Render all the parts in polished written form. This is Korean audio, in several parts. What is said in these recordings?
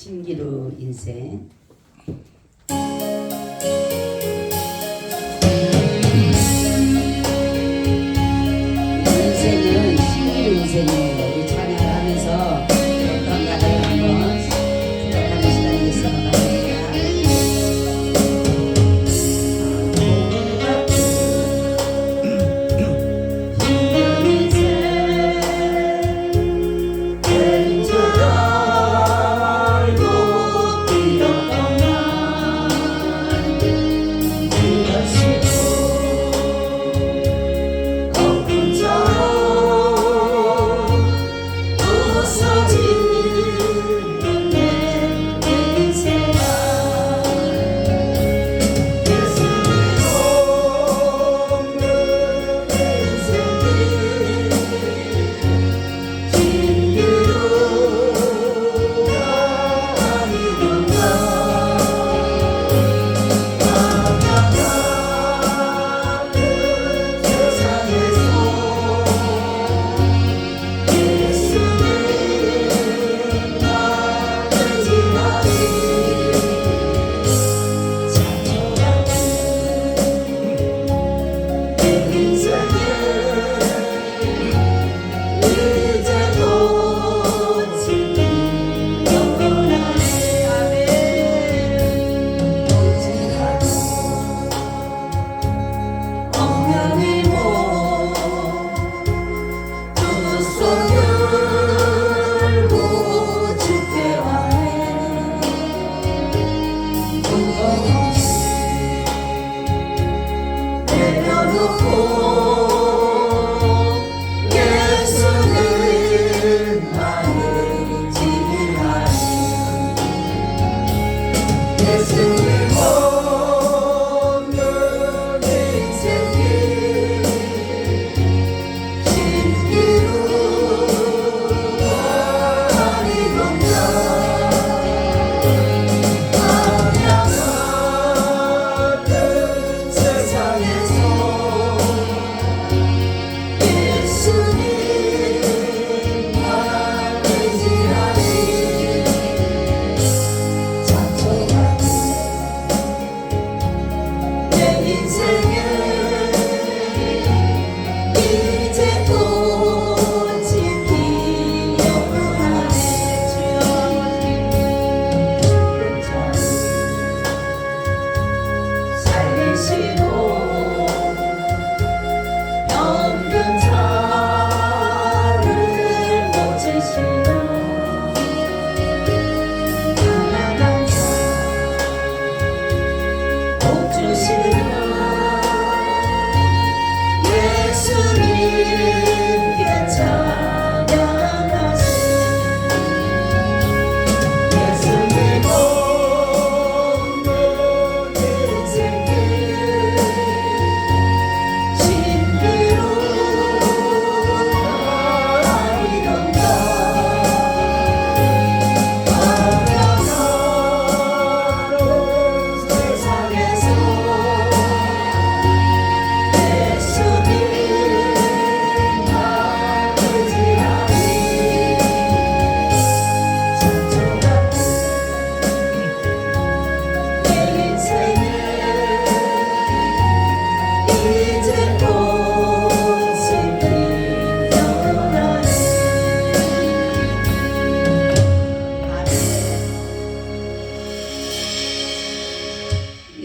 신기루 인생. 인생은 신기루 인생이에요. 우리 찬양을 하면서 건강을 한번 생각하는 시간이 됐으면 합니다.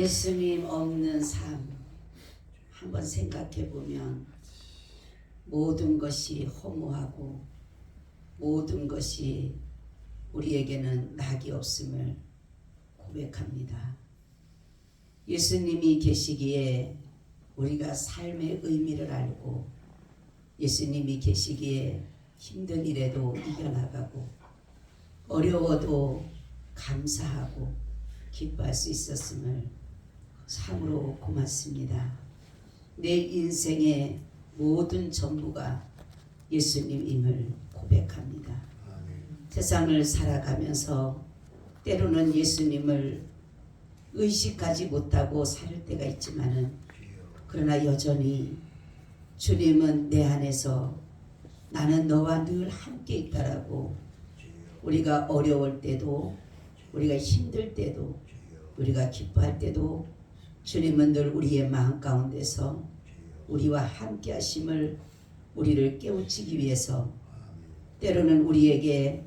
예수님 없는 삶 한번 생각해 보면 모든 것이 허무하고 모든 것이 우리에게는 낙이 없음을 고백합니다. 예수님이 계시기에 우리가 삶의 의미를 알고 예수님이 계시기에 힘든 일에도 이겨나가고 어려워도 감사하고 기뻐할 수 있었음을 참으로 고맙습니다. 내 인생의 모든 전부가 예수님임을 고백합니다. 세상을 살아가면서 때로는 예수님을 의식하지 못하고 살 때가 있지만은 그러나 여전히 주님은 내 안에서 나는 너와 늘 함께 있다라고 우리가 어려울 때도 우리가 힘들 때도 우리가 기뻐할 때도 주님은 늘 우리의 마음 가운데서 우리와 함께 하심을 우리를 깨우치기 위해서 때로는 우리에게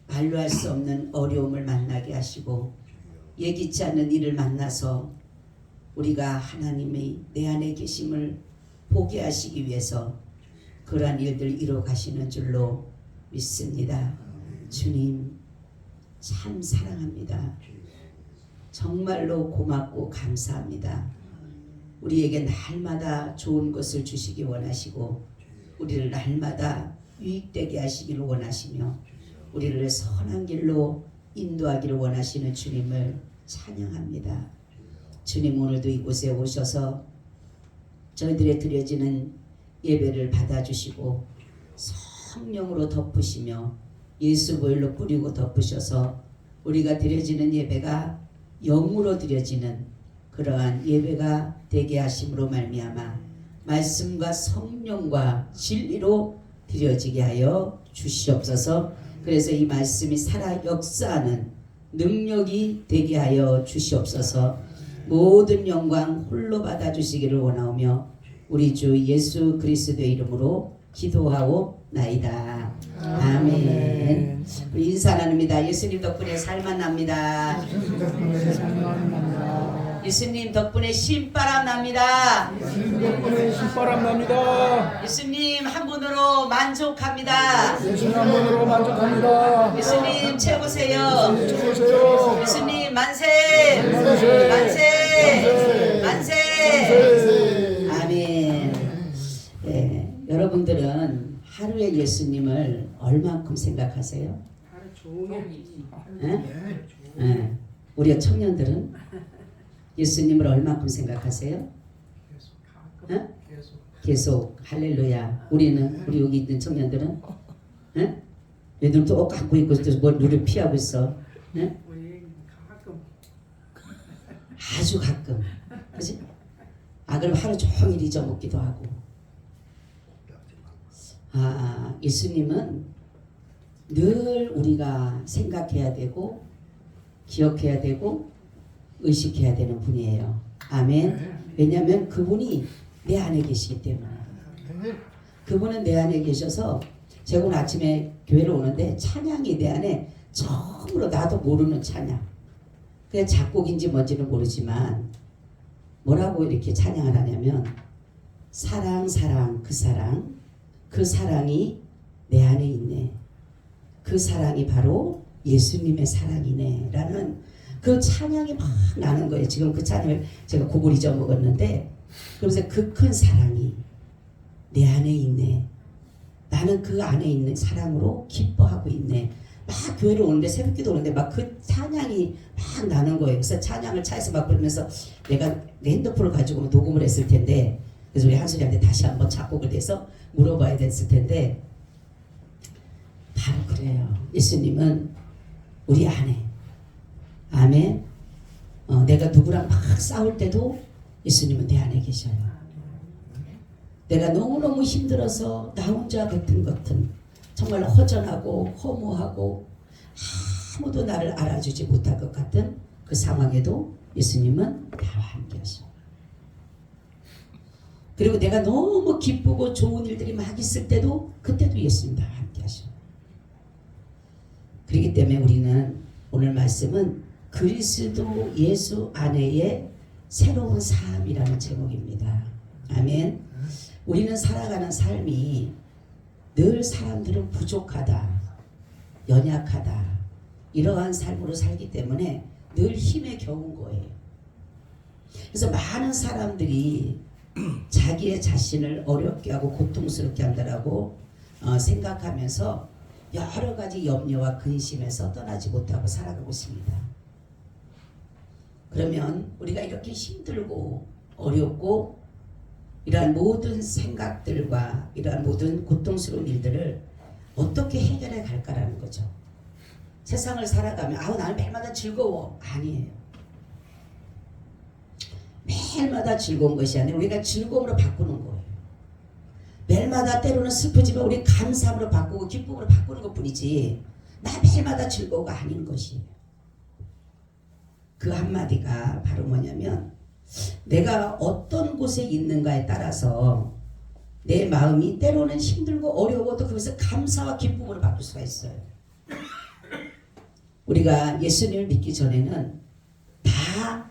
말로 할 수 없는 어려움을 만나게 하시고 예기치 않는 일을 만나서 우리가 하나님이 내 안에 계심을 보게 하시기 위해서 그러한 일들을 이루어 가시는 줄로 믿습니다. 주님 참 사랑합니다. 정말로 고맙고 감사합니다. 우리에게 날마다 좋은 것을 주시기 원하시고 우리를 날마다 유익되게 하시기를 원하시며 우리를 선한 길로 인도하기를 원하시는 주님을 찬양합니다. 주님 오늘도 이곳에 오셔서 저희들의 드려지는 예배를 받아주시고 성령으로 덮으시며 예수 보혈로 뿌리고 덮으셔서 우리가 드려지는 예배가 영으로 드려지는 그러한 예배가 되게 하심으로 말미암아 말씀과 성령과 진리로 드려지게 하여 주시옵소서. 그래서 이 말씀이 살아 역사하는 능력이 되게 하여 주시옵소서. 모든 영광 홀로 받아주시기를 원하오며 우리 주 예수 그리스도의 이름으로 기도하오나이다. 아멘. 우리 인사 나눕니다. 예수님 덕분에 살만 납니다. 예수님 덕분에 신바람 납니다. 예수님 덕분에 신바람 납니다. 예수님 한 분으로 만족합니다. 예수님 한 분으로 만족합니다. 예수님 최고세요. 최고세요. 예수님 만세. 만세. 만세. 만세. 아멘. 네, 여러분들은 하루에 예수님을 얼마큼 생각하세요? 하루 종일 네? 우리 청년들은 예수님을 얼마큼 생각하세요? 가끔 계속 할렐루야. 우리는 우리 여기 있는 청년들은 얘들 또 갖고 있고 뭘 누를 피하고 있어. 우리 가끔 아주 가끔, 그렇지? 그럼 하루 종일 잊어먹기도 하고. 예수님은 늘 우리가 생각해야 되고 기억해야 되고 의식해야 되는 분이에요. 아멘. 왜냐하면 그분이 내 안에 계시기 때문에. 그분은 내 안에 계셔서 제가 오늘 아침에 교회를 오는데 찬양이 내 안에 처음으로 나도 모르는 찬양. 그냥 작곡인지 뭔지는 모르지만 뭐라고 이렇게 찬양을 하냐면 사랑 사랑 그 사랑이 내 안에 있네. 그 사랑이 바로 예수님의 사랑이네 라는 그 찬양이 막 나는 거예요. 지금 그 찬양을 제가 곡을 잊어먹었는데 그러면서 그 큰 사랑이 내 안에 있네. 나는 그 안에 있는 사랑으로 기뻐하고 있네. 막 교회를 오는데 새벽기도 오는데 막 그 찬양이 막 나는 거예요. 그래서 찬양을 차에서 막 부르면서 내가 내 핸드폰을 가지고 녹음을 했을 텐데 그래서 우리 한솔이한테 다시 한번 작곡을 해서 물어봐야 됐을 텐데 바로 그래요. 예수님은 우리 안에 아멘. 내가 누구랑 막 싸울 때도 예수님은 내 안에 계셔요. 내가 너무너무 힘들어서 나 혼자 같은 정말 허전하고 허무하고 아무도 나를 알아주지 못할 것 같은 그 상황에도 예수님은 나와 함께 하셔. 그리고 내가 너무 기쁘고 좋은 일들이 막 있을 때도 그때도 예수님 나와 함께 하셔. 그렇기 때문에 우리는 오늘 말씀은 그리스도 예수 안에의 새로운 삶이라는 제목입니다. 아멘. 우리는 살아가는 삶이 늘 사람들은 부족하다, 연약하다 이러한 삶으로 살기 때문에 늘 힘에 겨운 거예요. 그래서 많은 사람들이 자기의 자신을 어렵게 하고 고통스럽게 한다라고 생각하면서 여러 가지 염려와 근심에서 떠나지 못하고 살아가고 있습니다. 그러면 우리가 이렇게 힘들고 어렵고 이러한 모든 생각들과 이러한 모든 고통스러운 일들을 어떻게 해결해 갈까라는 거죠. 세상을 살아가면 나는 매일마다 즐거워. 아니에요. 매일마다 즐거운 것이 아니라 우리가 즐거움으로 바꾸는 거예요. 매일마다 때로는 슬프지만 우리 감사함으로 바꾸고 기쁨으로 바꾸는 것뿐이지 나 매일마다 즐거워가 아닌 것이에요. 그 한마디가 바로 뭐냐면 내가 어떤 곳에 있는가에 따라서 내 마음이 때로는 힘들고 어려워도 그것을 감사와 기쁨으로 바꿀 수가 있어요. 우리가 예수님을 믿기 전에는 다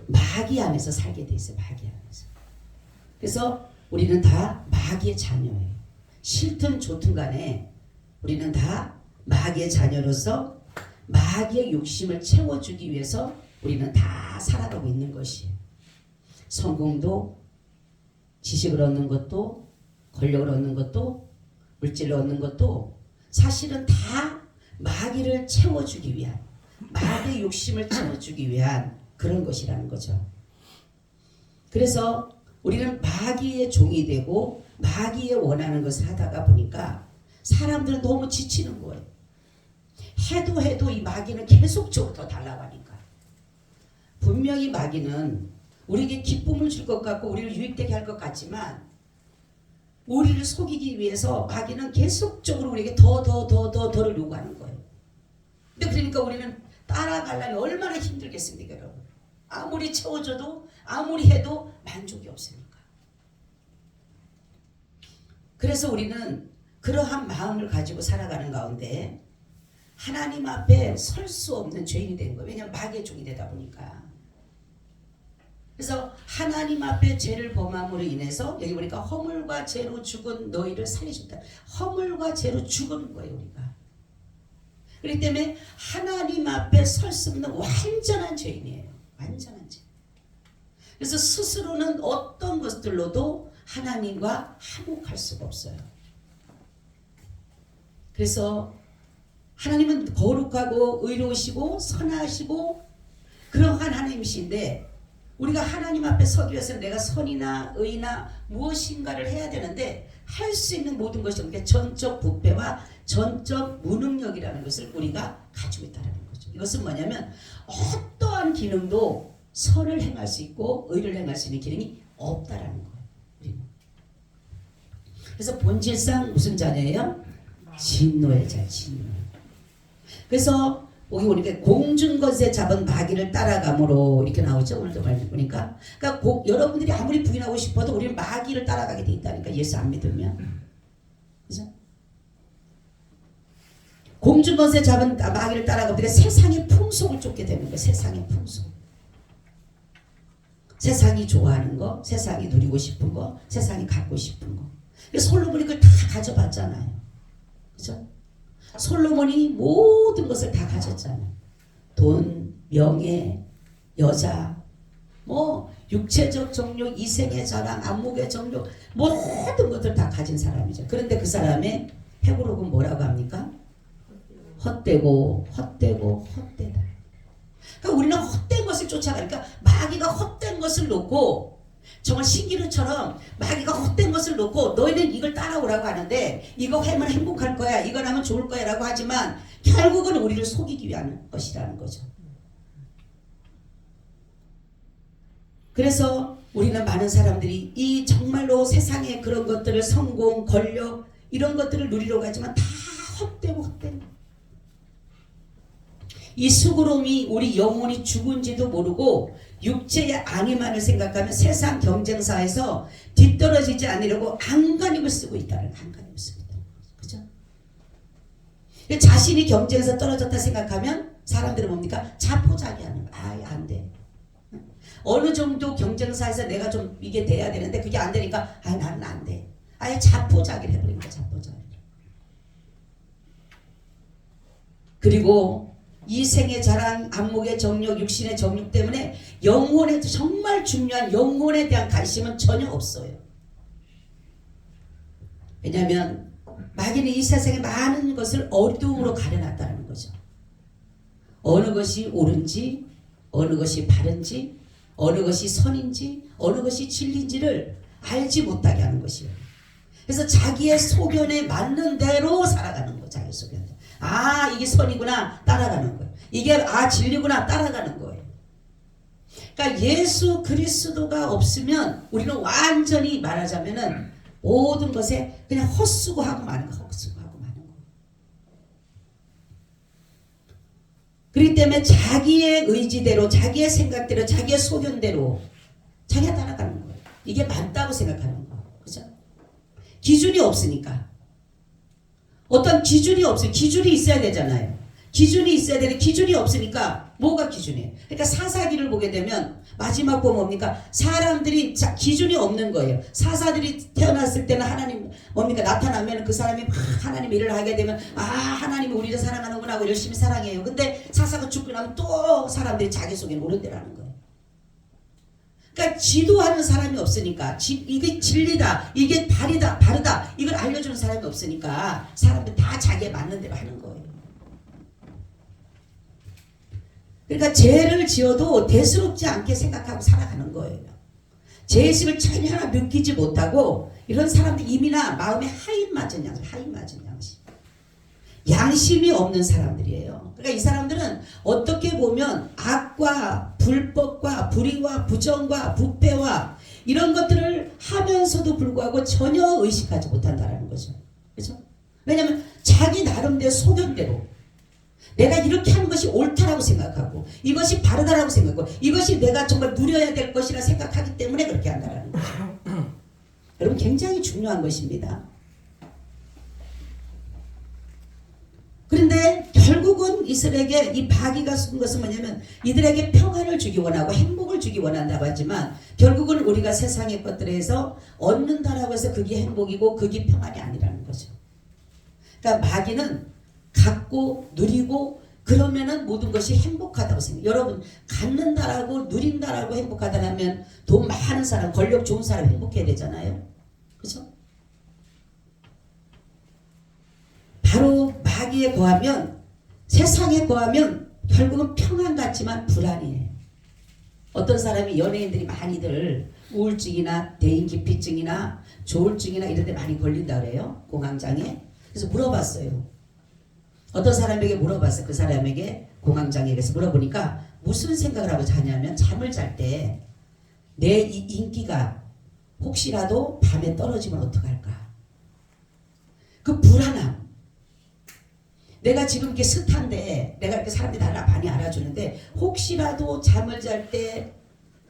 마귀 안에서 살게 돼 있어요. 마귀 안에서. 그래서 우리는 다 마귀의 자녀예요. 싫든 좋든 간에 우리는 다 마귀의 자녀로서 마귀의 욕심을 채워주기 위해서 우리는 다 살아가고 있는 것이에요. 성공도, 지식을 얻는 것도, 권력을 얻는 것도, 물질을 얻는 것도 사실은 다 마귀를 채워주기 위한, 마귀의 욕심을 채워주기 위한 그런 것이라는 거죠. 그래서 우리는 마귀의 종이 되고 마귀의 원하는 것을 하다가 보니까 사람들은 너무 지치는 거예요. 해도 이 마귀는 계속적으로 더 달라고 하니까. 분명히 마귀는 우리에게 기쁨을 줄 것 같고 우리를 유익되게 할 것 같지만 우리를 속이기 위해서 마귀는 계속적으로 우리에게 더를 요구하는 거예요. 근데 그러니까 우리는 따라가려면 얼마나 힘들겠습니까, 여러분? 아무리 채워줘도 아무리 해도 만족이 없으니까. 그래서 우리는 그러한 마음을 가지고 살아가는 가운데 하나님 앞에 설 수 없는 죄인이 된 거예요. 왜냐하면 마귀의 종이 되다 보니까. 그래서 하나님 앞에 죄를 범함으로 인해서 여기 보니까 허물과 죄로 죽은 너희를 살리셨다. 허물과 죄로 죽은 거예요, 우리가. 그렇기 때문에 하나님 앞에 설 수 없는 완전한 죄인이에요. 완전한 죄. 그래서 스스로는 어떤 것들로도 하나님과 화목할 수가 없어요. 그래서 하나님은 거룩하고 의로우시고 선하시고 그러한 하나님이신데 우리가 하나님 앞에 서기 위해서는 내가 선이나 의나 무엇인가를 해야 되는데 할 수 있는 모든 것이 없는 게 전적 부패와 전적 무능력이라는 것을 우리가 가지고 있다는 거죠. 이것은 뭐냐면 어떠한 기능도 선을 행할 수 있고 의를 행할 수 있는 기능이 없다라는 거예요. 우리는. 그래서 본질상 무슨 자녀예요? 진노의 자, 진노. 그래서 여기 보니까 공중것에 잡은 마귀를 따라감으로 이렇게 나오죠. 오늘도 말씀 보니까. 그러니까 여러분들이 아무리 부인하고 싶어도 우리는 마귀를 따라가게 돼 있다니까. 예수 안 믿으면. 그죠? 공중것에 잡은 마귀를 따라가면 우리가 세상의 풍속을 쫓게 되는 거예요. 세상의 풍속. 세상이 좋아하는 거, 세상이 누리고 싶은 거, 세상이 갖고 싶은 거. 솔로몬이 그걸 다 가져봤잖아요. 그죠? 솔로몬이 모든 것을 다 가졌잖아요. 돈, 명예, 여자, 뭐 육체적 정욕, 이생의 자랑, 안목의 정욕 모든 것들 다 가진 사람이죠. 그런데 그 사람의 해고록은 뭐라고 합니까? 헛되고 헛되다. 그러니까 우리는 헛된 것을 쫓아가니까 마귀가 헛된 것을 놓고 정말 신기루처럼 마귀가 헛된 것을 놓고 너희는 이걸 따라오라고 하는데 이거 하면 행복할 거야, 이걸 하면 좋을 거야 라고 하지만 결국은 우리를 속이기 위한 것이라는 거죠. 그래서 우리는 많은 사람들이 이 정말로 세상의 그런 것들을 성공, 권력 이런 것들을 누리려고 하지만 다 헛되고 이 수고로움이 우리 영혼이 죽은지도 모르고 육체의 안위만을 생각하면 세상 경쟁사에서 뒤떨어지지 않으려고 안간힘을 쓰고 있다는 안간힘을 쓰고 있다는 거죠. 그죠? 자신이 경쟁에서 떨어졌다 생각하면 사람들은 뭡니까? 자포자기하는 거. 아, 안 돼. 어느 정도 경쟁사에서 내가 좀 이게 돼야 되는데 그게 안 되니까 아, 나는 안 돼. 아예 자포자기를 해버린 거야. 자포자기. 그리고 이생의 자랑, 안목의 정욕, 육신의 정욕 때문에 영혼에 정말 중요한 영혼에 대한 관심은 전혀 없어요. 왜냐하면 마귀는 이 세상에 많은 것을 어둠으로 가려놨다는 거죠. 어느 것이 옳은지, 어느 것이 바른지, 어느 것이 선인지, 어느 것이 진리인지를 알지 못하게 하는 것이에요. 그래서 자기의 소견에 맞는 대로 살아가는 거예요. 자기 소견에. 아, 이게 선이구나 따라가는 거예요. 이게 진리구나 따라가는 거예요. 그러니까 예수 그리스도가 없으면 우리는 완전히 말하자면은 모든 것에 그냥 헛수고하고 마는 거, 헛수고하고 마는 거. 그렇기 때문에 자기의 의지대로, 자기의 생각대로, 자기의 소견대로 자기가 따라가는 거예요. 이게 맞다고 생각하는 거예요. 그죠? 기준이 없으니까. 어떤 기준이 없어요. 기준이 있어야 되잖아요. 기준이 있어야 되는데 기준이 없으니까 뭐가 기준이에요? 그러니까 사사기를 보게 되면 마지막 보면 뭡니까? 사람들이 기준이 없는 거예요. 사사들이 태어났을 때는 하나님 뭡니까? 나타나면 그 사람이 막 하나님 일을 하게 되면 아 하나님이 우리를 사랑하는구나 하고 열심히 사랑해요. 근데 사사가 죽고 나면 또 사람들이 자기 속에 오는 대로 하는 거예요. 그러니까 지도하는 사람이 없으니까 이게 진리다, 이게 바르다 이걸 알려주는 사람이 없으니까 사람들 다 자기에 맞는 대로 하는 거예요. 그러니까 죄를 지어도 대수롭지 않게 생각하고 살아가는 거예요. 죄의식을 전혀 느끼지 못하고 이런 사람들 이미나 마음에 하인 맞은 양심. 양심이 없는 사람들이에요. 그러니까 이 사람들은 어떻게 보면 악과 불법과 불의와 부정과 부패와 이런 것들을 하면서도 불구하고 전혀 의식하지 못한다는 거죠. 그렇죠? 왜냐하면 자기 나름대로 소견대로 내가 이렇게 하는 것이 옳다라고 생각하고 이것이 바르다라고 생각하고 이것이 내가 정말 누려야 될 것이라 생각하기 때문에 그렇게 한다는 거죠. 여러분 굉장히 중요한 것입니다. 그런데 결국은 이스라엘에게 이 바기가 쓴 것은 뭐냐면 이들에게 평안을 주기 원하고 행복을 주기 원한다고 하지만 결국은 우리가 세상의 것들에서 얻는다라고 해서 그게 행복이고 그게 평안이 아니라는 거죠. 그러니까 마귀는 갖고 누리고 그러면은 모든 것이 행복하다고 생각해요. 여러분 갖는다라고 누린다라고 행복하다면 돈 많은 사람, 권력 좋은 사람 행복해야 되잖아요. 그렇죠? 바로 마귀에 거하면 세상에 거하면 결국은 평안 같지만 불안이에요. 어떤 사람이 연예인들이 많이들 우울증이나 대인기피증이나 조울증이나 이런 데 많이 걸린다 그래요. 공황장애. 그래서 물어봤어요. 어떤 사람에게 물어봤어요. 그 사람에게 공황장애에서 물어보니까 무슨 생각을 하고 자냐면 잠을 잘 때 내 이 인기가 혹시라도 밤에 떨어지면 어떡할까. 그 불안함. 내가 지금 이렇게 스타인데 내가 이렇게 사람들이 나를 많이 알아주는데 혹시라도 잠을 잘 때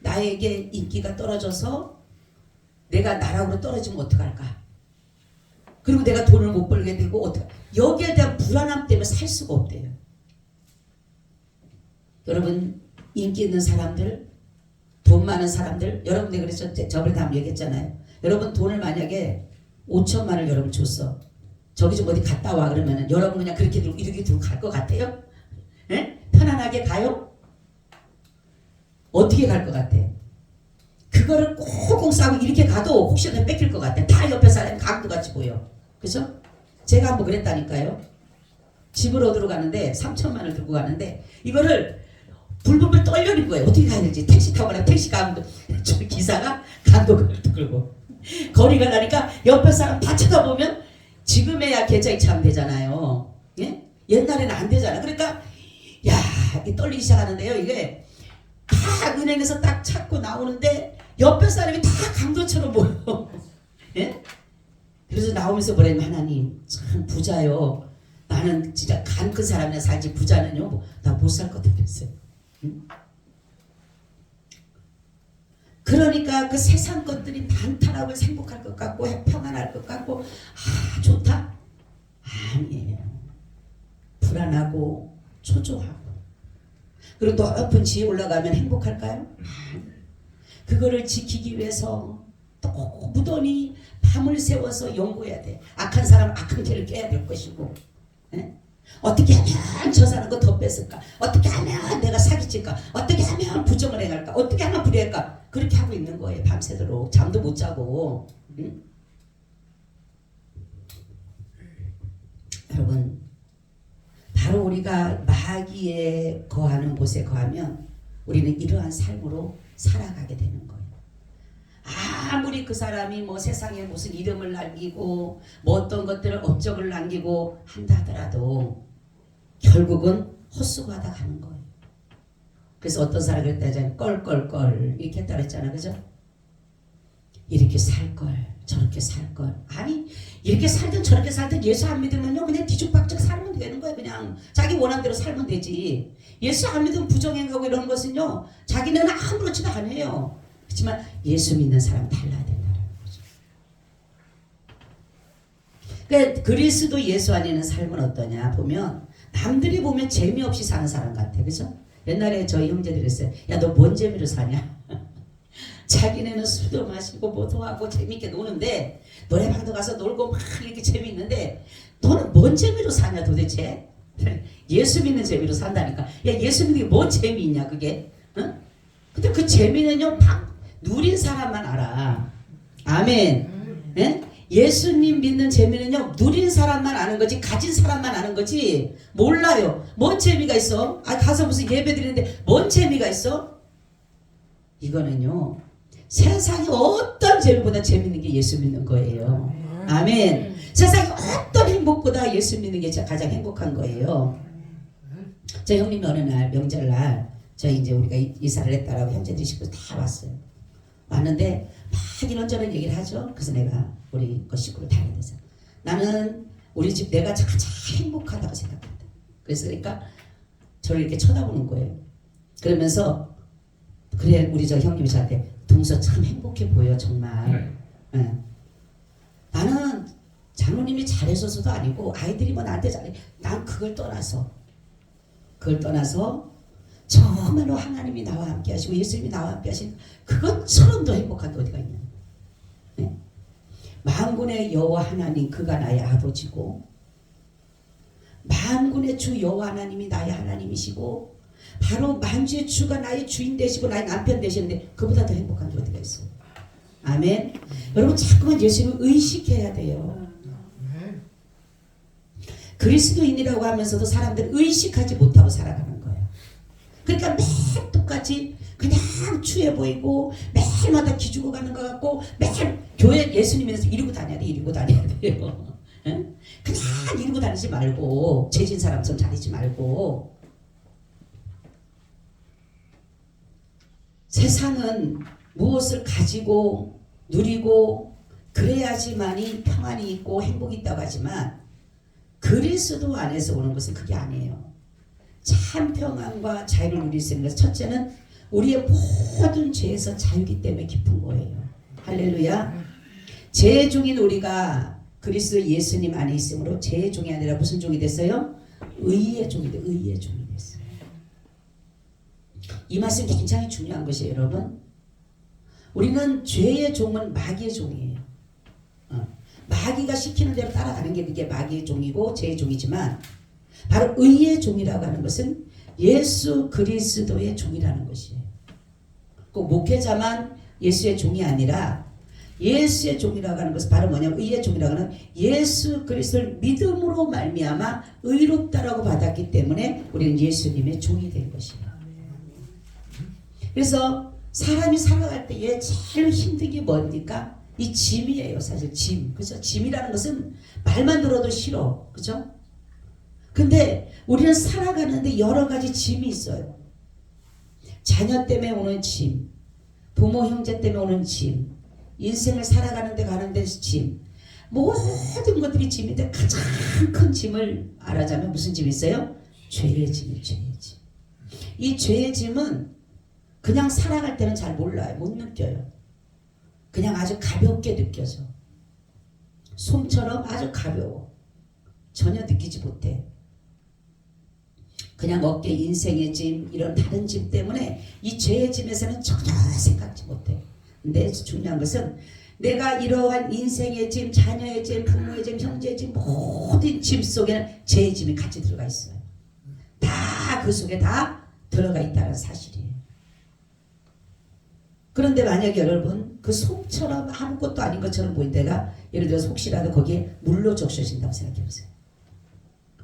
나에게 인기가 떨어져서 내가 나락으로 떨어지면 어떡할까. 그리고 내가 돈을 못 벌게 되고 어떡 여기에 대한 불안함 때문에 살 수가 없대요. 여러분 인기 있는 사람들 돈 많은 사람들 여러분 내가 그래서 저번에 다 얘기했잖아요. 여러분 돈을 만약에 5천만을 여러분 줬어. 저기 좀 어디 갔다 와 그러면은 여러분 그냥 그렇게 들고 이렇게 들고 갈 것 같아요? 예? 편안하게 가요? 어떻게 갈 것 같아? 그거를 꽁꽁 싸고 이렇게 가도 혹시나 뺏길 것 같아. 다 옆에 사람이 강도같이 보여. 그죠? 제가 한번 그랬다니까요. 집으로 들어가는데 3천만을 들고 가는데 이거를 불불불 떨려는 거예요. 어떻게 가야 될지. 택시 타고 가라. 택시 가면 저 기사가 강도를 끌고 거리가 나니까 옆에 사람 다 쳐다보면 지금에야 계좌 이체하면 되잖아요. 예? 옛날에는 안 되잖아. 그러니까 야 떨리기 시작하는데요. 이게 다 은행에서 딱 찾고 나오는데 옆에 사람이 다 강도처럼 보여. 예? 그래서 나오면서 뭐라면 하나님 참 부자요. 나는 진짜 간 큰 사람이나 살지 부자는요. 나 못 살 것 같았어요. 응? 그러니까 그 세상 것들이 많다라고 행복할 것 같고 평안할 것 같고 아 좋다? 아니에요. 불안하고 초조하고 그리고 높은 지에 올라가면 행복할까요? 그거를 지키기 위해서 또 무던히 밤을 새워서 연구해야 돼. 악한 사람은 악한 죄를 깨야 될 것이고 예? 어떻게 하면 저 사람 거 더 뺏을까? 어떻게 하면 내가 사기칠까? 어떻게 하면 부정을 행할까? 어떻게 하면 불의할까? 그렇게 하고 있는 거예요. 밤새도록 잠도 못 자고. 응? 여러분 바로 우리가 마귀에 거하는 곳에 거하면 우리는 이러한 삶으로 살아가게 되는 거예요. 아무리 그 사람이 뭐 세상에 무슨 이름을 남기고 뭐 어떤 것들을 업적을 남기고 한다 하더라도 결국은 헛수고하다 가는 거예요. 그래서 어떤 사람이 그랬다잖아요. 껄껄껄 이렇게 했다 그랬잖아. 그죠? 이렇게 살걸 저렇게 살걸. 아니 이렇게 살든 저렇게 살든 예수 안 믿으면요 그냥 뒤죽박죽 살면 되는 거예요. 그냥 자기 원하는 대로 살면 되지. 예수 안 믿으면 부정행하고 이런 것은요, 자기는 아무렇지도 않아요. 그렇지만 예수 믿는 사람 달라야 된다는 거죠. 그러니까 그리스도 예수 안에는 삶은 어떠냐 보면 남들이 보면 재미없이 사는 사람 같아. 그죠? 옛날에 저희 형제들이 그랬어요. 야, 너 뭔 재미로 사냐? 자기네는 술도 마시고 뭐도 하고 재밌게 노는데, 노래방도 가서 놀고 막 이렇게 재미있는데 너는 뭔 재미로 사냐 도대체? 예수 믿는 재미로 산다니까. 야, 예수 믿는 게 뭔 재미있냐 그게? 응? 근데 그 재미는요 누린 사람만 알아. 아멘. 예? 예수님 믿는 재미는요 누린 사람만 아는 거지, 가진 사람만 아는 거지 몰라요. 뭔 재미가 있어? 가서 무슨 예배 드리는데 뭔 재미가 있어? 이거는요 세상에 어떤 재미보다 재밌는 게 예수 믿는 거예요. 아멘. 세상에 어떤 행복보다 예수 믿는 게 가장 행복한 거예요. 저 형님이 어느 날 명절날 저희 이제 우리가 이사를 했다라고 형제들 식구 다 왔어요. 왔는데 막 이런저런 얘기를 하죠. 그래서 내가 우리 그 식구를 다니면서 나는 우리 집 내가 가장 행복하다고 생각한다. 그러니까 저를 이렇게 쳐다보는 거예요. 그러면서 그래 우리 저 형님이 저한테 동서 참 행복해 보여 정말. 네. 나는 장로님이 잘해줘서도 아니고 아이들이 뭐 나한테 잘해. 난 그걸 떠나서 정말로 하나님이 나와 함께 하시고 예수님이 나와 함께 하신 그것처럼 더 행복한 게 어디가 있냐. 네. 만군의 여호와 하나님 그가 나의 아버지고 만군의 주 여호와 하나님이 나의 하나님이시고 바로 만주의 주가 나의 주인 되시고 나의 남편 되시는데 그보다 더 행복한 게 어디가 있어요. 아멘. 여러분 자꾸만 예수님을 의식해야 돼요. 그리스도인이라고 하면서도 사람들은 의식하지 못하고 살아가는 거예요. 그러니까 매일 똑같이 그냥 추해 보이고 매일마다 기죽어 가는 것 같고 매일 교회 예수님에서 이러고 다녀야 돼요. 그냥 이러고 다니지 말고 죄진 사람처럼 다니지 말고. 세상은 무엇을 가지고 누리고 그래야지만이 평안이 있고 행복이 있다고 하지만 그리스도 안에서 오는 것은 그게 아니에요. 참 평안과 자유를 누릴 수 있는 것은 첫째는 우리의 모든 죄에서 자유기 때문에 기쁜 거예요. 할렐루야. 죄의 종인 우리가 그리스도 예수님 안에 있으므로 죄의 종이 아니라 무슨 종이 됐어요? 의의 종이 됐어요. 이 말씀 굉장히 중요한 것이에요, 여러분. 우리는 죄의 종은 마귀의 종이에요. 마귀가 시키는 대로 따라가는 게 그게 마귀의 종이고 죄의 종이지만 바로 의의 종이라고 하는 것은 예수 그리스도의 종이라는 것이에요. 꼭 목회자만 예수의 종이 아니라 예수의 종이라고 하는 것은 바로 뭐냐면 의의 종이라고 하는 예수 그리스도를 믿음으로 말미암아 의롭다라고 받았기 때문에 우리는 예수님의 종이 된 것이에요. 그래서 사람이 살아갈 때에 제일 힘든 게 뭡니까? 이 짐이에요. 사실 짐. 그죠? 짐이라는 것은 말만 들어도 싫어. 그죠? 근데 우리는 살아가는데 여러 가지 짐이 있어요. 자녀 때문에 오는 짐, 부모 형제 때문에 오는 짐, 인생을 살아가는데 가는 데 짐, 모든 것들이 짐인데 가장 큰 짐을 알아자면 무슨 짐이 있어요? 죄의 짐이 죄의 짐. 이 죄의 짐은 그냥 살아갈 때는 잘 몰라요. 못 느껴요. 그냥 아주 가볍게 느껴져. 솜처럼 아주 가벼워. 전혀 느끼지 못해. 그냥 어깨 인생의 짐 이런 다른 짐 때문에 이 죄의 짐에서는 전혀 생각지 못해. 근데 중요한 것은 내가 이러한 인생의 짐, 자녀의 짐, 부모의 짐, 형제의 짐 모든 짐 속에는 죄의 짐이 같이 들어가 있어요. 다 그 속에 다 들어가 있다는 사실이에요. 그런데 만약에 여러분 그 솜처럼 아무것도 아닌 것처럼 보인 데가 예를 들어서 혹시라도 거기에 물로 적셔진다고 생각해 보세요.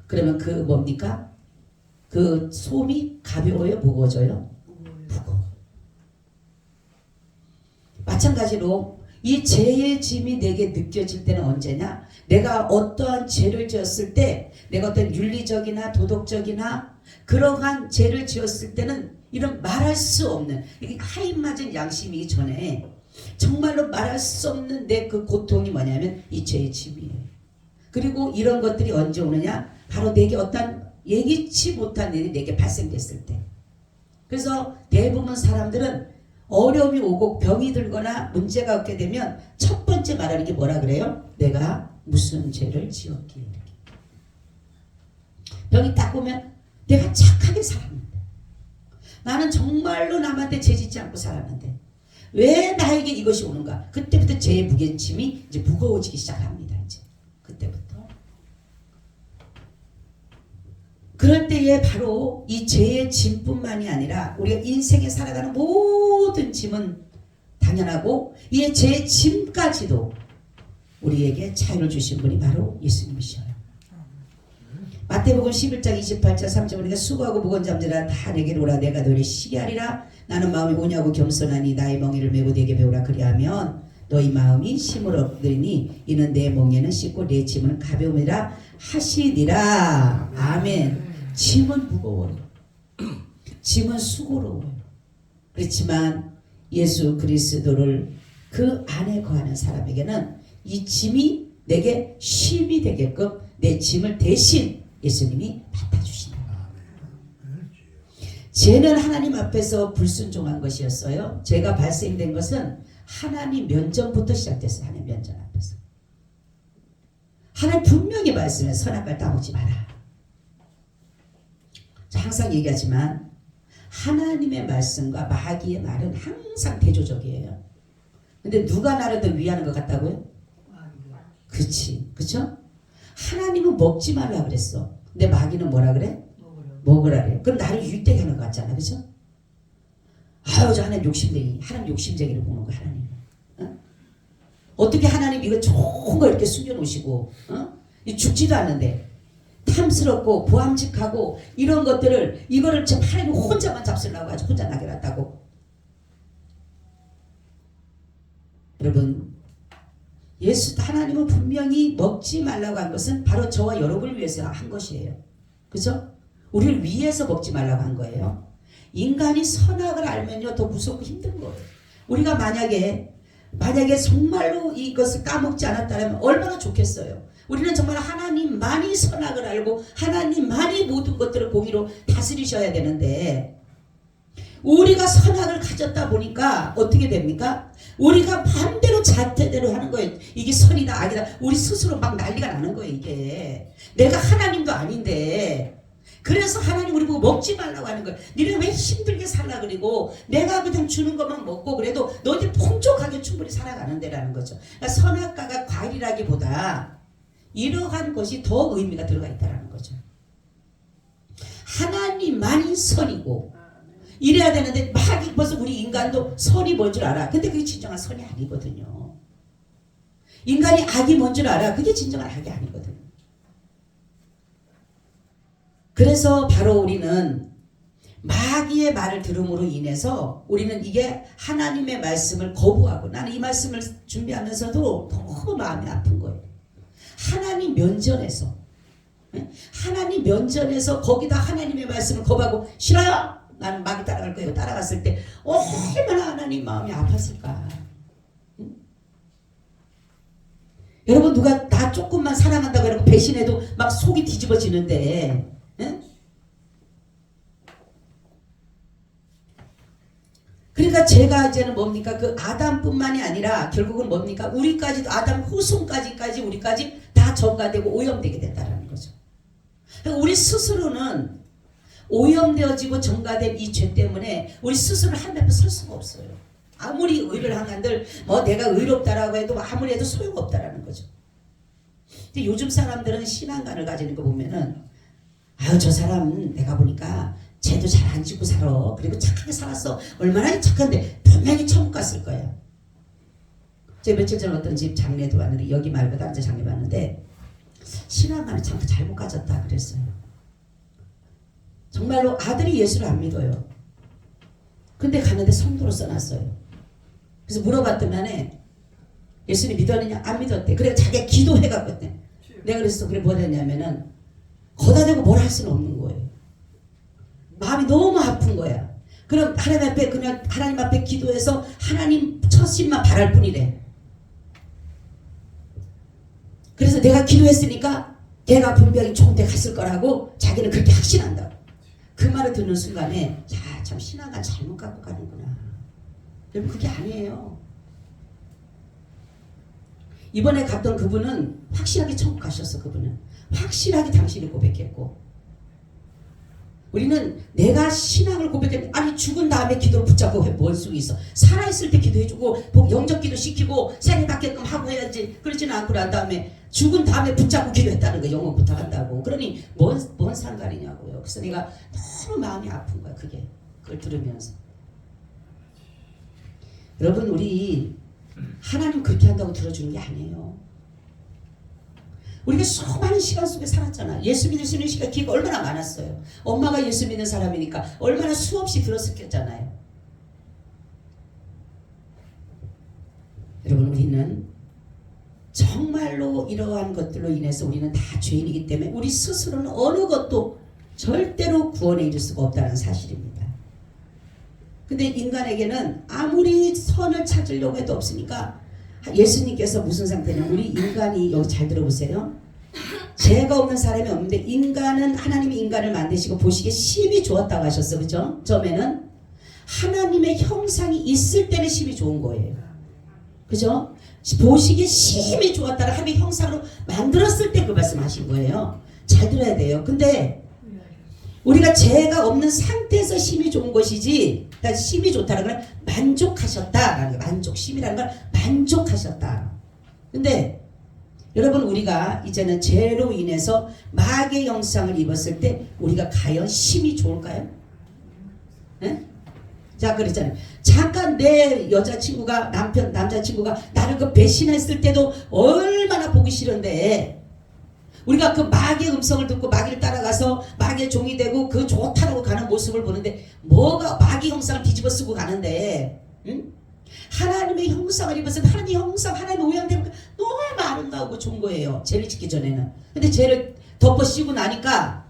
그러면 그 뭡니까? 그 솜이 가벼워요? 무거워져요? 무거워. 마찬가지로 이 죄의 짐이 내게 느껴질 때는 언제냐? 내가 어떠한 죄를 지었을 때 내가 어떤 윤리적이나 도덕적이나 그러한 죄를 지었을 때는 이런 말할 수 없는 이게 하인맞은 양심이기 전에 정말로 말할 수 없는 내 그 고통이 뭐냐면 이 죄의 짐이에요. 그리고 이런 것들이 언제 오느냐? 바로 내게 어떤 예기치 못한 일이 내게 발생됐을 때. 그래서 대부분 사람들은 어려움이 오고 병이 들거나 문제가 없게 되면 첫 번째 말하는 게 뭐라 그래요? 내가 무슨 죄를 지었기에. 병이 딱 오면 내가 착하게 살았는데, 나는 정말로 남한테 죄짓지 않고 살았는데 왜 나에게 이것이 오는가? 그때부터 죄의 무게침이 이제 무거워지기 시작합니다. 이제 그때부터. 그럴 때에 바로 이 죄의 짐뿐만이 아니라 우리가 인생에 살아가는 모든 짐은 당연하고 이 죄의 짐까지도 우리에게 자유를 주신 분이 바로 예수님이셔요. 마태복음 11장 28절 3절 우리가 수고하고 무거운 잠자라 다 내게로 오라 내가 너를 쉬게 하리라. 나는 마음이 온유하고 겸손하니 나의 멍에를 메고 내게 배우라. 그리하면 너희 마음이 쉼을 얻으리니 이는 내 멍에는 쉽고 내 짐은 가벼움이라 하시니라. 아멘. 짐은 무거워요. 짐은 수고로워요. 그렇지만 예수 그리스도를 그 안에 거하는 사람에게는 이 짐이 내게 쉼이 되게끔 내 짐을 대신 예수님이 맡아주신다. 죄는 하나님 앞에서 불순종한 것이었어요. 죄가 발생된 것은 하나님 면전부터 시작됐어요. 하나님 면전 앞에서. 하나님 분명히 말씀해 선악과를 따먹지 마라. 항상 얘기하지만 하나님의 말씀과 마귀의 말은 항상 대조적이에요. 근데 누가 나를 더 위하는 것 같다고요? 그치, 그쵸? 하나님은 먹지 말라 그랬어. 근데 마귀는 뭐라 그래? 먹으라 그래. 그럼 나를 유익되게 하는 것 같잖아, 그쵸? 아유, 저 하나님 욕심쟁이. 하나님 욕심쟁이를 보는 거야, 하나님. 어? 어떻게 하나님 이거 좋은 거 이렇게 숨겨놓으시고, 죽지도 않는데, 탐스럽고, 보암직하고, 이런 것들을, 이거를 참 하나님 혼자만 잡으려고 아주 혼자 나게 놨다고. 여러분, 하나님은 분명히 먹지 말라고 한 것은 바로 저와 여러분을 위해서 한 것이에요. 그죠? 우리를 위해서 먹지 말라고 한 거예요. 인간이 선악을 알면요 더 무섭고 힘든 거예요. 우리가 만약에 정말로 이것을 까먹지 않았다면 얼마나 좋겠어요. 우리는 정말 하나님만이 선악을 알고 하나님만이 모든 것들을 공의로 다스리셔야 되는데 우리가 선악을 가졌다 보니까 어떻게 됩니까? 우리가 마음대로 자태대로 하는 거예요. 이게 선이다 악이다 우리 스스로 막 난리가 나는 거예요. 이게 내가 하나님도 아닌데 그래서 하나님 우리 보고 먹지 말라고 하는 거예요. 니네 왜 힘들게 살라 그리고 내가 그냥 주는 것만 먹고 그래도 너희들 풍족하게 충분히 살아가는 데라는 거죠. 그러니까 선악과가 과일이라기보다 이러한 것이 더 의미가 들어가 있다는 거죠. 하나님만이 선이고 이래야 되는데 막 벌써 우리 인간도 선이 뭔 줄 알아. 근데 그게 진정한 선이 아니거든요. 인간이 악이 뭔 줄 알아. 그게 진정한 악이 아니거든요. 그래서 바로 우리는 마귀의 말을 들음으로 인해서 우리는 이게 하나님의 말씀을 거부하고 나는 이 말씀을 준비하면서도 너무 마음이 아픈 거예요. 하나님 면전에서 거기다 하나님의 말씀을 거부하고 싫어요. 나는 마귀 따라갈 거예요. 따라갔을 때 얼마나 하나님 마음이 아팠을까. 응? 여러분 누가 나 조금만 사랑한다고 해놓고 배신해도 막 속이 뒤집어지는데 응? 그러니까 제가 이제는 뭡니까? 그 아담뿐만이 아니라 결국은 뭡니까? 우리까지도 아담 후손까지 우리까지 다 전가되고 오염되게 된다는 거죠. 그러니까 우리 스스로는 오염되어지고 전가된 이 죄 때문에 우리 스스로 한 앞에 설 수가 없어요. 아무리 의를 한들 내가 의롭다라고 해도 아무리 해도 소용없다라는 거죠. 근데 요즘 사람들은 신앙관을 가지는 거 보면은 아유 저 사람 내가 보니까 죄도 잘 안 짓고 살아. 그리고 착하게 살았어. 얼마나 착한데 분명히 천국 갔을 거야. 제가 며칠 전 어떤 집 장례도 왔는데 여기 말고 다른 데 장례 봤는데 신앙관을 참 잘못 가졌다 그랬어요. 정말로 아들이 예수를 안 믿어요. 근데 가는데 성도로 써놨어요. 그래서 물어봤더니 예수님 믿었느냐? 안 믿었대. 그래 자기가 기도해갖고 했대. 내가 그랬어. 그래 뭐라 했냐면은 거다 대고 뭘 할 수는 없는 거예요. 마음이 너무 아픈 거야. 그럼 하나님 앞에 그냥 하나님 앞에 기도해서 하나님 처신만 바랄 뿐이래. 그래서 내가 기도했으니까 걔가 분명히 좋은 데 갔을 거라고 자기는 그렇게 확신한다. 그 말을 듣는 순간에 야, 참 신앙관 잘못 갖고 가는구나. 여러분 그게 아니에요. 이번에 갔던 그분은 확실하게 천국 가셨어. 그분은 확실하게 당신이 고백했고, 우리는 내가 신앙을 고백했는데 아니 죽은 다음에 기도를 붙잡고 뭘 수가 있어. 살아있을 때 기도해주고 영접 기도 시키고 생애 받게끔 하고 해야지. 그렇지는 않고 난 다음에 죽은 다음에 붙잡고 기도했다는 거 영원 부탁한다고. 그러니 뭔 상관이냐고요. 그래서 내가 너무 마음이 아픈 거야. 그걸 들으면서. 여러분 우리 하나님 그렇게 한다고 들어주는 게 아니에요. 우리가 수많은 시간 속에 살았잖아. 예수 믿을 수 있는 시간 기회가 얼마나 많았어요. 엄마가 예수 믿는 사람이니까 얼마나 수없이 들었었겠잖아요. 여러분 우리는 정말로 이러한 것들로 인해서 우리는 다 죄인이기 때문에 우리 스스로는 어느 것도 절대로 구원에 이를 수가 없다는 사실입니다. 근데 인간에게는 아무리 선을 찾으려고 해도 없으니까 예수님께서 무슨 상태냐, 우리 인간이 여기 잘 들어보세요. 죄가 없는 사람이 없는데 인간은 하나님이 인간을 만드시고 보시기에 심히 좋았다고 하셨어. 그죠? 처음에는 하나님의 형상이 있을 때는 심히 좋은 거예요. 그죠? 보시기에 심히 좋았다를 하나님의 형상으로 만들었을 때 그 말씀하신 거예요. 잘 들어야 돼요. 근데 우리가 죄가 없는 상태에서 심히 좋은 것이지, 그러니까 심히 좋다는 걸 만족하셨다라는 거, 심이라는 걸 만족하셨다. 근데 여러분 우리가 이제는 죄로 인해서 마귀의 형상을 입었을 때 우리가 과연 심히 좋을까요? 네? 자 그랬잖아요. 잠깐 내 여자친구가 남자친구가 나를 그 배신했을 때도 얼마나 보기 싫은데, 우리가 그 마귀의 음성을 듣고 마귀를 따라가서 마귀의 종이 되고 그 좋다라고 가는 모습을 보는데 뭐가 마귀 형상을 뒤집어 쓰고 가는데, 응? 하나님의 형상을 입어서 하나님의 형상, 하나님의 모양대로 너무 아름다우고 좋은 거예요. 죄를 짓기 전에는. 근데 죄를 덮어 씌우고 나니까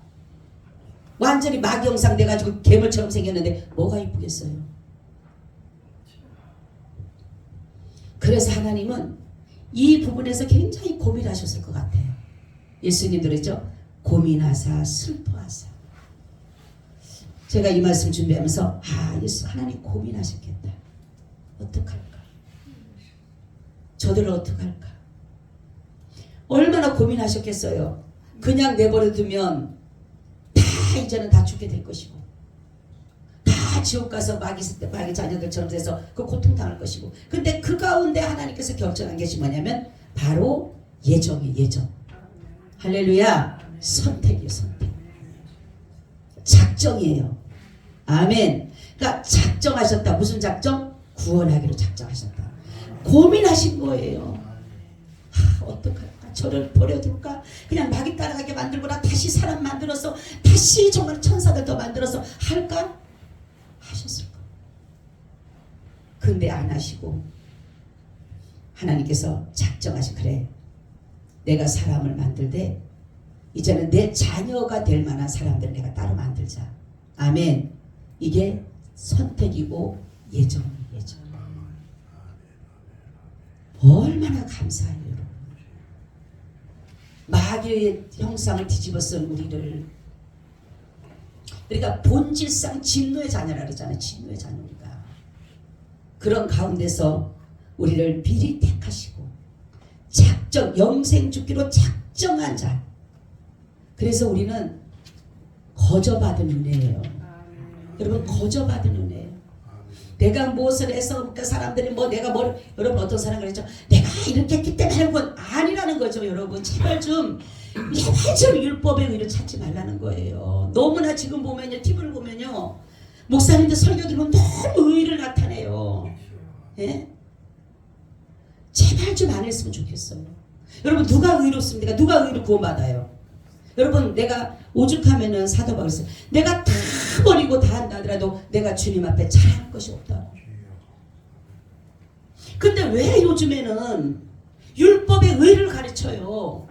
완전히 마귀 형상 돼가지고 괴물처럼 생겼는데 뭐가 이쁘겠어요. 그래서 하나님은 이 부분에서 굉장히 고민하셨을 것 같아요. 예수님도 그랬죠. 고민하사 슬퍼하사. 제가 이 말씀 준비하면서 예수 하나님 고민하셨겠다. 어떡할까? 저들은 어떡할까? 얼마나 고민하셨겠어요. 그냥 내버려 두면 다 이제는 다 죽게 될 것이고 다 지옥 가서 마귀 자녀들처럼 돼서 그 고통당할 것이고, 근데 그 가운데 하나님께서 결정한 것이 뭐냐면 바로 예정이에요. 예정. 할렐루야. 선택이에요. 선택. 작정이에요. 아멘. 그러니까 작정하셨다. 무슨 작정? 구원하기로 작정하셨다. 고민하신 거예요. 어떡할까? 저를 버려둘까? 그냥 마귀 따라가게 만들거나 다시 사람 만들어서 다시 정말 천사들 더 만들어서 할까? 하셨을 거예요. 근데 안 하시고 하나님께서 작정하신, 그래 내가 사람을 만들되 이제는 내 자녀가 될 만한 사람들을 내가 따로 만들자. 아멘. 이게 선택이고 예정이에요. 예정. 얼마나 감사해요. 여러분. 마귀의 형상을 뒤집어 쓴 우리를, 그러니까 본질상 진노의 자녀라 그러잖아요. 진노의 자녀니까. 그런 가운데서 우리를 미리 택하시고 작정, 영생 죽기로 작정한 자. 그래서 우리는 거저받은 은혜예요. 여러분 거저받은 은혜예요. 내가 무엇을 해서 그 사람들이 여러분 어떤 사람 그랬죠. 내가 이렇게 했기 때문에 하는 건 아니라는 거죠. 여러분 제발 좀 율법의 의를 찾지 말라는 거예요. 너무나 지금 보면요, TV를 보면요, 목사님들 설교 들으면 너무 의를 나타내요. 예? 제발 좀 안 했으면 좋겠어요. 여러분 누가 의롭습니까? 누가 의로 구원받아요? 여러분 내가 오죽하면은 사도 바울이 했어요. 내가 다 버리고 다 한다 하더라도 내가 주님 앞에 잘할 것이 없다. 근데 왜 요즘에는 율법의 의를 가르쳐요?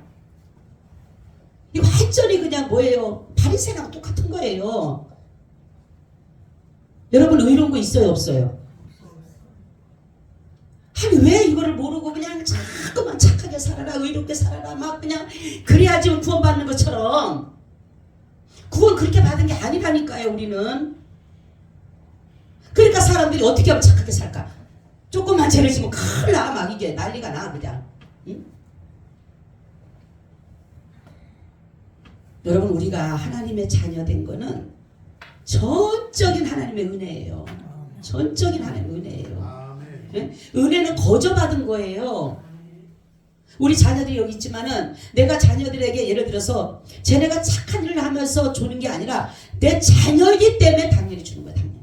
이거 완전히 그냥 뭐예요? 바리새랑 똑같은 거예요. 여러분 의로운 거 있어요? 없어요? 아니 왜 이거를 모르고 그냥 자꾸만 착하게 살아라, 의롭게 살아라, 막 그냥 그래야지 구원받는 것처럼. 구원 그렇게 받은 게 아니라니까요. 우리는. 그러니까 사람들이 어떻게 하면 착하게 살까? 조금만 죄를 지면 큰일 나. 막 이게 난리가 나 그냥. 응? 여러분, 우리가 하나님의 자녀된 거는 전적인 하나님의 은혜예요. 전적인 하나님의 은혜예요. 네? 은혜는 거저 받은 거예요. 우리 자녀들이 여기 있지만은 내가 자녀들에게 예를 들어서 쟤네가 착한 일을 하면서 주는 게 아니라 내 자녀이기 때문에 당연히 주는 거야. 당연히.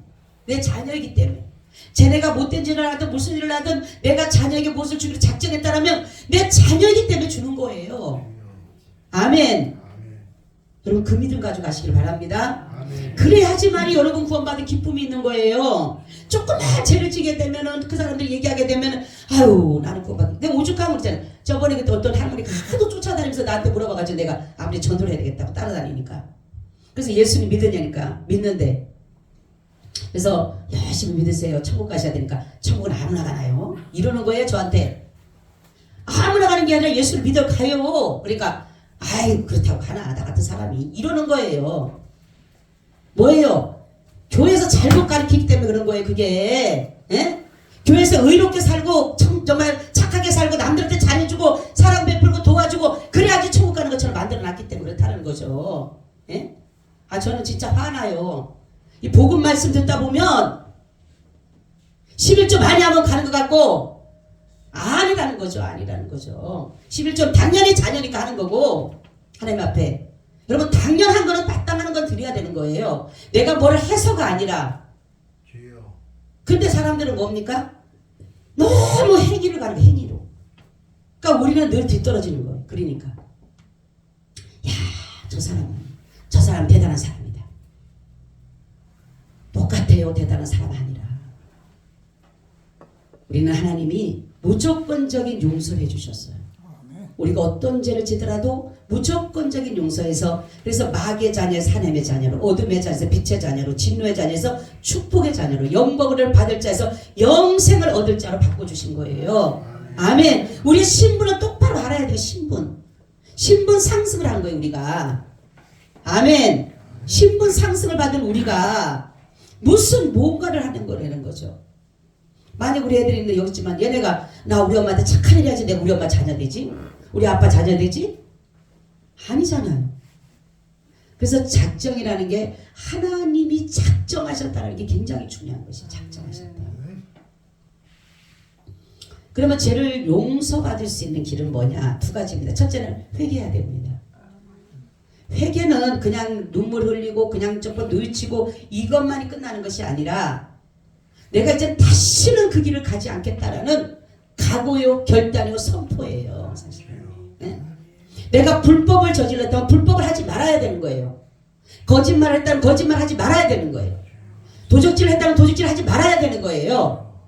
내 자녀이기 때문에. 쟤네가 못된 일을 하든 무슨 일을 하든 내가 자녀에게 무엇을 주기로 작정했다라면 내 자녀이기 때문에 주는 거예요. 아멘. 여러분 그 믿음 가지고 가시길 바랍니다. 그래야지만이 여러분 구원받은 기쁨이 있는 거예요. 조금만 죄를 지게 되면은 그 사람들이 얘기하게 되면은 아유 나는 구원받은 내가 오죽하면 그랬잖아요. 저번에 그때 어떤 할머니가 하도 쫓아다니면서 나한테 물어봐가지고 내가 아무리 전도를 해야 되겠다고 따라다니니까. 그래서 예수님 믿으냐니까 믿는데. 그래서 열심히 믿으세요. 천국 가셔야 되니까. 천국은 아무나 가나요? 이러는 거예요 저한테. 아무나 가는 게 아니라 예수를 믿어 가요. 그러니까 아이 그렇다고 가나 나 같은 사람이 이러는 거예요. 뭐예요? 교회에서 잘못 가르치기 때문에 그런 거예요. 그게 에? 교회에서 의롭게 살고 정말 착하게 살고 남들한테 잘해주고 사랑 베풀고 도와주고 그래야지 천국 가는 것처럼 만들어놨기 때문에 그렇다는 거죠. 에? 아 저는 진짜 화나요. 이 복음 말씀 듣다 보면 11조 많이 하면 가는 것 같고 아니라는 거죠. 아니라는 거죠. 11조 당연히 자녀니까 하는 거고 하나님 앞에 여러분 당연한 거는 마땅한 건 드려야 되는 거예요. 내가 뭐를 해서가 아니라. 근데 사람들은 뭡니까? 너무 행위를 가는 거예요. 행위로. 그러니까 우리는 늘 뒤떨어지는 거예요. 그러니까 야, 저 사람은 대단한 사람이다. 똑같아요. 대단한 사람 아니라. 우리는 하나님이 무조건적인 용서를 해주셨어요. 우리가 어떤 죄를 지더라도 무조건적인 용서에서 그래서 마귀의 자녀에서 하나님의 자녀로 어둠의 자녀에서 빛의 자녀로 진노의 자녀에서 축복의 자녀로 영광을 받을 자에서 영생을 얻을 자로 바꿔주신 거예요. 아멘. 우리의 신분은 똑바로 알아야 돼요. 신분 상승을 한 거예요. 우리가. 아멘. 신분 상승을 받은 우리가 무슨 뭔가를 하는 거라는 거죠. 만약 우리 애들이 있는데 여기 있지만 얘네가 나 우리 엄마한테 착한 일 해야지 내가 우리 엄마 자녀 되지? 우리 아빠 자녀 되지? 아니잖아요. 그래서 작정이라는 게 하나님이 작정하셨다는 게 굉장히 중요한 것이에요. 작정하셨다. 그러면 죄를 용서받을 수 있는 길은 뭐냐? 두 가지입니다. 첫째는 회개해야 됩니다. 회개는 그냥 눈물 흘리고 그냥 조금 누이치고 이것만이 끝나는 것이 아니라 내가 이제 다시는 그 길을 가지 않겠다라는 각오요, 결단이요, 선포예요. 사실은. 네? 내가 불법을 저질렀다면 불법을 하지 말아야 되는 거예요. 거짓말을 했다면 거짓말하지 말아야 되는 거예요. 도적질을 했다면 도적질 하지 말아야 되는 거예요.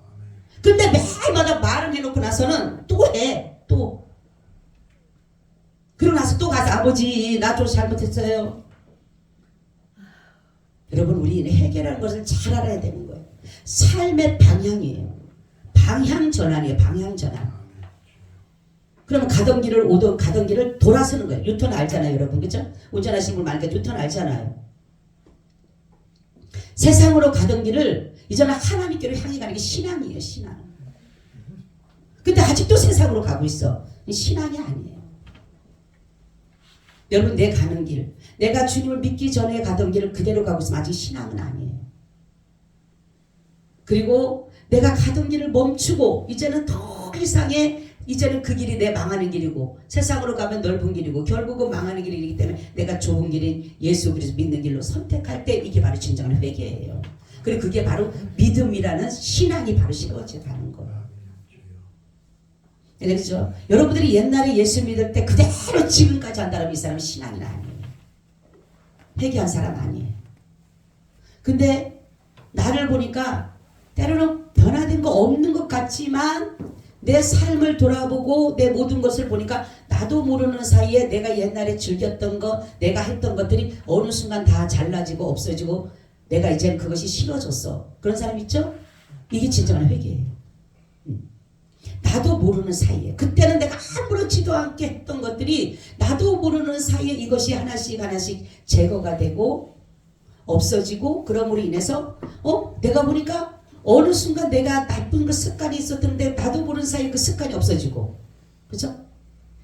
근데 매일마다 말을 해놓고 나서는 또 해. 또. 그러고 나서 또 가서 아버지 나 좀 잘못했어요. 여러분 우리는 회개라는 것을 잘 알아야 되는 거예요. 삶의 방향이에요. 방향 전환이에요. 방향 전환. 그러면 가던 길을 오던 가던 길을 돌아서는 거예요. 유턴 알잖아요, 여러분. 그렇죠? 운전하시는 분 많으니까 유턴 알잖아요. 세상으로 가던 길을 이제는 하나님께로 향해 가는 게 신앙이에요. 신앙. 근데 아직도 세상으로 가고 있어. 신앙이 아니에요. 여러분 내 가는 길, 내가 주님을 믿기 전에 가던 길을 그대로 가고 있으면 아직 신앙은 아니에요. 그리고 내가 가던 길을 멈추고 이제는 더 이상의 이제는 그 길이 내 망하는 길이고 세상으로 가면 넓은 길이고 결국은 망하는 길이기 때문에 내가 좁은 길인 예수 그리스도 믿는 길로 선택할 때 이게 바로 진정한 회개예요. 그리고 그게 바로 믿음이라는 신앙이 바로 세워져가는 거예요. 그렇죠? 여러분들이 옛날에 예수 믿을 때 그대로 지금까지 한다면 이 사람은 신앙이 아니에요. 회개한 사람 아니에요. 근데 나를 보니까 때로는 변화된 거 없는 것 같지만 내 삶을 돌아보고 내 모든 것을 보니까 나도 모르는 사이에 내가 옛날에 즐겼던 거 내가 했던 것들이 어느 순간 다 잘라지고 없어지고 내가 이제는 그것이 싫어졌어. 그런 사람 있죠? 이게 진정한 회개예요. 나도 모르는 사이에 그때는 내가 아무렇지도 않게 했던 것들이 나도 모르는 사이에 이것이 하나씩 하나씩 제거가 되고 없어지고 그럼으로 인해서 내가 보니까 어느 순간 내가 나쁜 그 습관이 있었는데 나도 모르는 사이에 그 습관이 없어지고 그죠?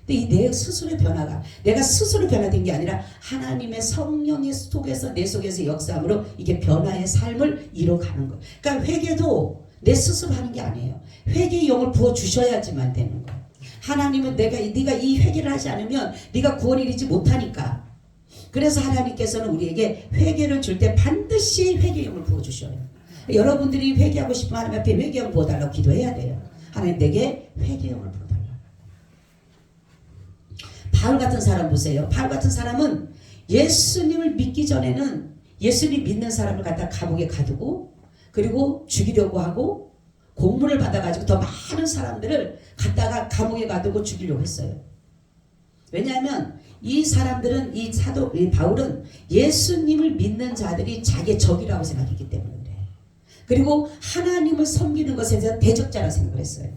근데 이 내 스스로의 변화가 내가 스스로 변화된 게 아니라 하나님의 성령의 속에서 내 속에서 역사함으로 이게 변화의 삶을 이뤄가는 거예요. 그러니까 회개도 내 스스로 하는 게 아니에요. 회개의 영을 부어주셔야지만 되는 거예요. 하나님은 네가 이 회개를 하지 않으면 네가 구원을 이루지 못하니까. 그래서 하나님께서는 우리에게 회개를 줄 때 반드시 회개의 영을 부어주셔요. 여러분들이 회개하고 싶으면 하나님 앞에 회개의 영을 부어달라고 기도해야 돼요. 하나님 내게 회개의 영을 부어달라고. 바울 같은 사람 보세요. 바울 같은 사람은 예수님을 믿기 전에는 예수님 믿는 사람을 갖다 감옥에 가두고 그리고 죽이려고 하고 공문을 받아가지고 더 많은 사람들을 갖다가 감옥에 가두고 죽이려고 했어요. 왜냐하면 이 사람들은 이 바울은 예수님을 믿는 자들이 자기의 적이라고 생각했기 때문에 그래. 그리고 하나님을 섬기는 것에 대해서 대적자라고 생각을 했어요.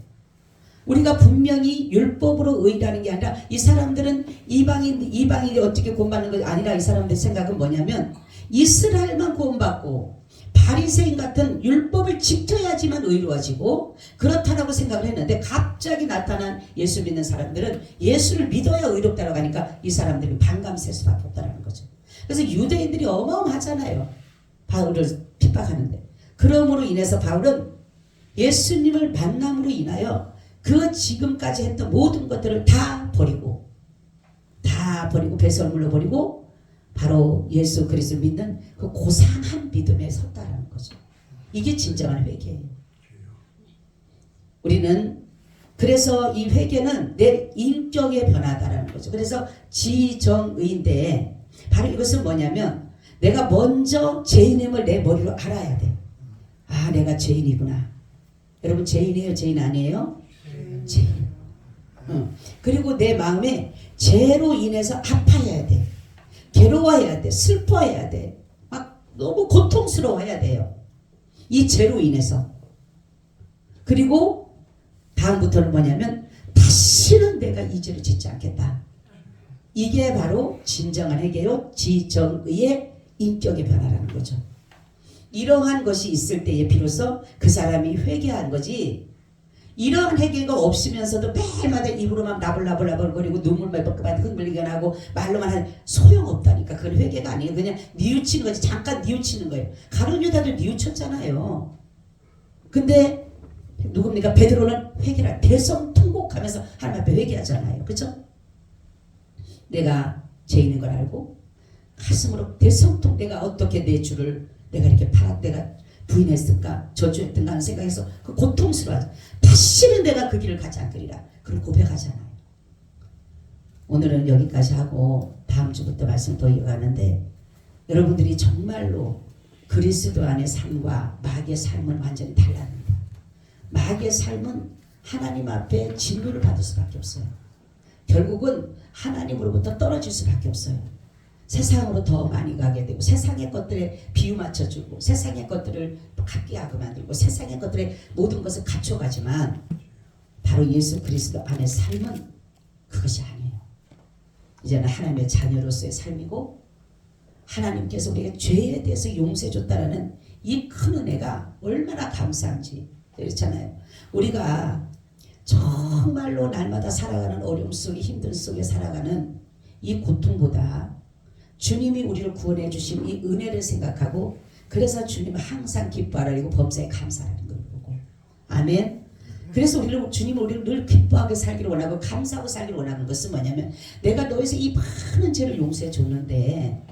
우리가 분명히 율법으로 의라는 게 아니라 이 사람들은 이방인이 어떻게 구원받는 것이 아니라 이 사람들의 생각은 뭐냐면 이스라엘만 구원받고 바리새인 같은 율법을 지켜야지만 의로워지고 그렇다라고 생각을 했는데 갑자기 나타난 예수 믿는 사람들은 예수를 믿어야 의롭다라고 하니까 이 사람들이 반감될 수밖에 없다는 거죠. 그래서 유대인들이 어마어마하잖아요. 바울을 핍박하는데. 그러므로 인해서 바울은 예수님을 만남으로 인하여 그 지금까지 했던 모든 것들을 다 버리고 배설물로 버리고 바로 예수 그리스도 믿는 그 고상한 믿음에 섰다라는 거죠. 이게 진정한 회개예요. 우리는 그래서 이 회개는 내 인격의 변화다라는 거죠. 그래서 지정의인데 바로 이것은 뭐냐면 내가 먼저 죄인임을 내 머리로 알아야 돼. 아, 내가 죄인이구나. 여러분 죄인이에요? 죄인 아니에요? 죄인. 그리고 내 마음에 죄로 인해서 아파해야 돼. 괴로워해야 돼. 슬퍼해야 돼. 막 너무 고통스러워해야 돼요. 이 죄로 인해서. 그리고 다음부터는 뭐냐면 다시는 내가 이 죄를 짓지 않겠다. 이게 바로 진정한 회개요. 지정의의 인격의 변화라는 거죠. 이러한 것이 있을 때에 비로소 그 사람이 회개한 거지. 이러한 회개가 없으면서도 매일마다 입으로만 나불나불거리고 눈물만 흔들리게 하고 말로만 하는 소용없다니까. 그건 회개가 아니에요. 그냥 뉘우치는 거지. 잠깐 뉘우치는 거예요. 가룟 유다도 뉘우쳤잖아요. 근데 누굽니까? 베드로는 회개를 대성통곡하면서 하나님 앞에 회개하잖아요. 그렇죠? 내가 죄인인 걸 알고 가슴으로 대성통 내가 어떻게 내 주를 내가 이렇게 내가 부인했을까 저주했던가 하는 생각에서 그 고통스러워하죠. 다시는 내가 그 길을 가지 않으리라. 그걸 고백하잖아요. 오늘은 여기까지 하고 다음 주부터 말씀 더 이어가는데 여러분들이 정말로 그리스도 안의 삶과 마귀의 삶은 완전히 달라집니다. 마귀의 삶은 하나님 앞에 진노를 받을 수밖에 없어요. 결국은 하나님으로부터 떨어질 수밖에 없어요. 세상으로 더 많이 가게 되고 세상의 것들에 비유 맞춰주고 세상의 것들을 갖게 하고 만들고 세상의 것들에 모든 것을 갖춰가지만 바로 예수 그리스도 안의 삶은 그것이 아니에요. 이제는 하나님의 자녀로서의 삶이고 하나님께서 우리에게 죄에 대해서 용서해줬다라는 이 큰 은혜가 얼마나 감사한지. 그렇잖아요. 우리가 정말로 날마다 살아가는 어려움 속에 힘든 속에 살아가는 이 고통보다 주님이 우리를 구원해 주신 이 은혜를 생각하고 그래서 주님은 항상 기뻐하라고 범사에 감사하는 걸 보고 아멘. 그래서 주님은 우리를 늘 기뻐하게 살기를 원하고 감사하고 살기를 원하는 것은 뭐냐면 내가 너에서 이 많은 죄를 용서해 줬는데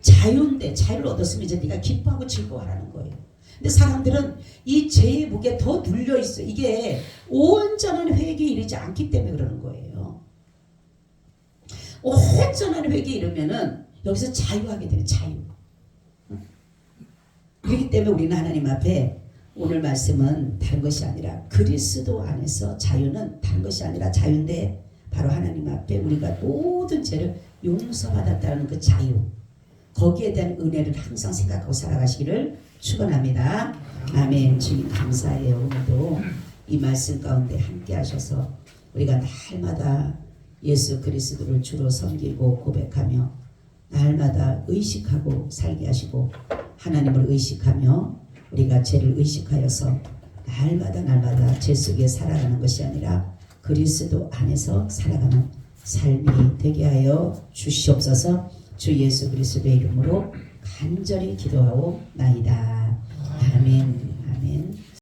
자유인데 자유를 얻었으면 이제 네가 기뻐하고 즐거워하라는 거예요. 근데 사람들은 이 죄의 무게에 더 눌려 있어. 이게 온전한 회개에 이르지 않기 때문에 그러는 거예요. 온전한 회개에 이르면은 여기서 자유하게 되는 자유. 그렇기 때문에 우리는 하나님 앞에 오늘 말씀은 다른 것이 아니라 그리스도 안에서 자유는 다른 것이 아니라 자유인데 바로 하나님 앞에 우리가 모든 죄를 용서받았다는 그 자유. 거기에 대한 은혜를 항상 생각하고 살아가시기를 축원합니다. 아멘. 주님 감사해요. 오늘도 이 말씀 가운데 함께 하셔서 우리가 날마다 예수 그리스도를 주로 섬기고 고백하며 날마다 의식하고 살게 하시고 하나님을 의식하며 우리가 죄를 의식하여서 날마다 죄 속에 살아가는 것이 아니라 그리스도 안에서 살아가는 삶이 되게 하여 주시옵소서. 주 예수 그리스도의 이름으로 간절히 기도하옵나이다.